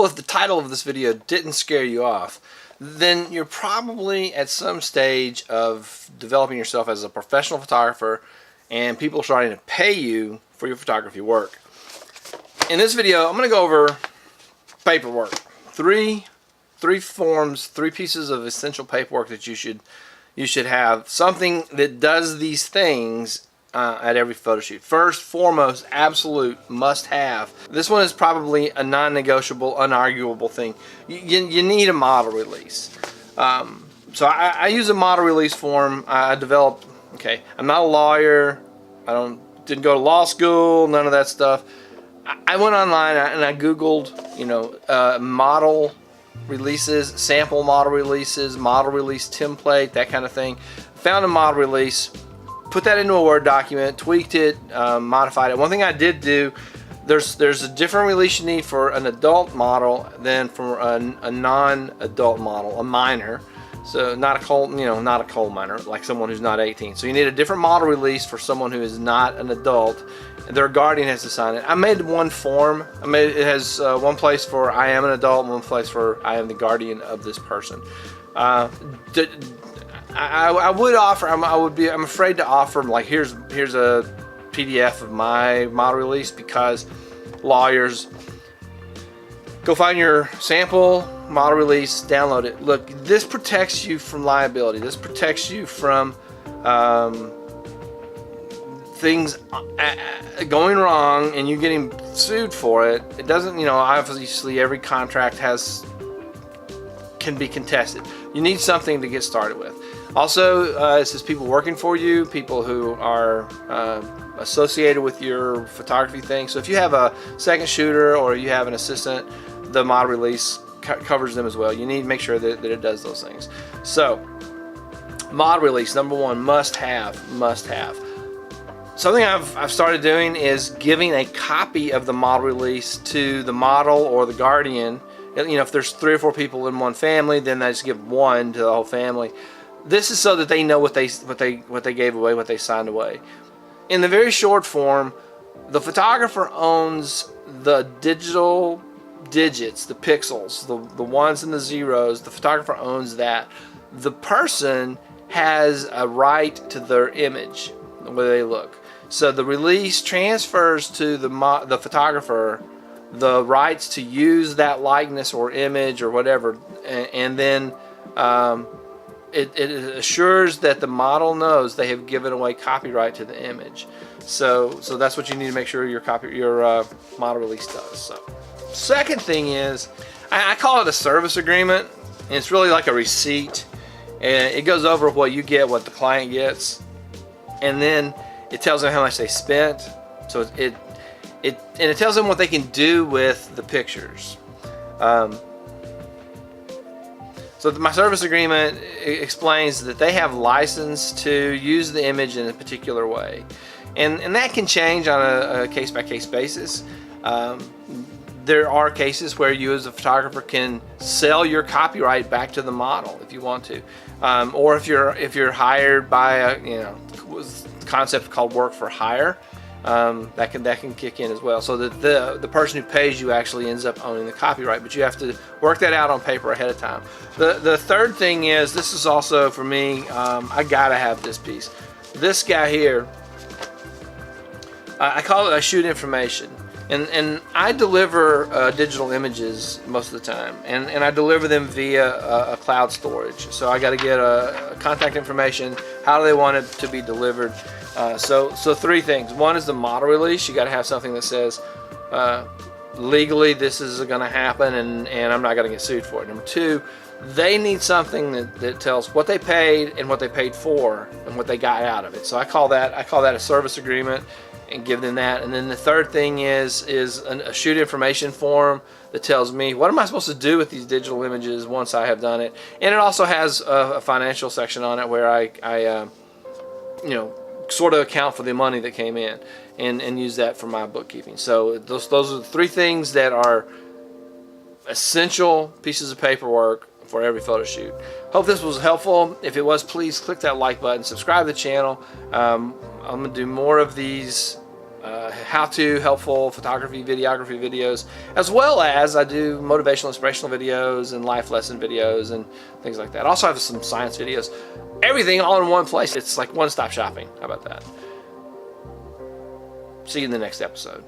Well, if the title of this video didn't scare you off, then you're probably at some stage of developing yourself as a professional photographer and people are starting to pay you for your photography work. In this video, I'm going to go over paperwork. Three forms, three pieces of essential paperwork that you should have. Something that does these things at every photo shoot. First, foremost, absolute must-have. This one is probably a non-negotiable, unarguable thing. You need a model release. So I use a model release form. I developed. Okay, I'm not a lawyer. Didn't go to law school. None of that stuff. I went online and I Googled, model releases, sample model releases, model release template, that kind of thing. Found a model release. Put that into a Word document, tweaked it, modified it. One thing I did do, there's a different release you need for an adult model than for a non-adult model, a minor. So not a coal miner, like someone who's not 18. So you need a different model release for someone who is not an adult. Their guardian has to sign it. I made one form. It has one place for I am an adult, one place for I am the guardian of this person. I would offer. I'm afraid to offer like here's a PDF of my model release because lawyers go find your sample model release, download it. Look, this protects you from liability. This protects you from things going wrong and you getting sued for it. It doesn't. Obviously every contract can be contested. You need something to get started with. Also, it says people working for you, people who are associated with your photography thing. So if you have a second shooter or you have an assistant, the model release covers them as well. You need to make sure that it does those things. So, model release, number one, must have. Something I've started doing is giving a copy of the model release to the model or the guardian. If there's 3 or 4 people in one family, then I just give one to the whole family. This is so that they know what they gave away, what they signed away. In the very short form, the photographer owns the digital digits, the pixels, the ones and the zeros. The photographer owns that. The person has a right to their image, the way they look. So the release transfers to the photographer the rights to use that likeness or image or whatever, and then it assures that the model knows they have given away copyright to the image. So that's what you need to make sure your model release does. So, second thing is, I call it a service agreement, and it's really like a receipt, and it goes over what you get, what the client gets, and then it tells them how much they spent. So it tells them what they can do with the pictures. So my service agreement explains that they have license to use the image in a particular way. And that can change on a case-by-case basis. There are cases where you as a photographer can sell your copyright back to the model if you want to. Or if you're hired by a concept called work for hire, that can kick in as well, so that the person who pays you actually ends up owning the copyright, but you have to work that out on paper ahead of time. The third thing is, this is also for me, I gotta have this piece. This guy here, I call it I shoot information, and I deliver digital images most of the time, and I deliver them via a cloud storage. So I got to get a contact information. How do they want it to be delivered? So 3 things. One is the model release. You got to have something that says legally this is going to happen, and I'm not going to get sued for it. Number 2, they need something that tells what they paid and what they paid for and what they got out of it. So I call that a service agreement, and give them that. And then the third thing is a shoot information form that tells me what am I supposed to do with these digital images once I have done it. And it also has a financial section on it where I sort of account for the money that came in and use that for my bookkeeping. So those are the 3 things that are essential pieces of paperwork for every photo shoot. Hope this was helpful. If it was, please click that like button, subscribe to the channel. I'm gonna do more of these how-to, helpful photography, videography videos, as well as I do motivational, inspirational videos and life lesson videos and things like that. I also have some science videos. Everything all in one place. It's like one-stop shopping. How about that? See you in the next episode.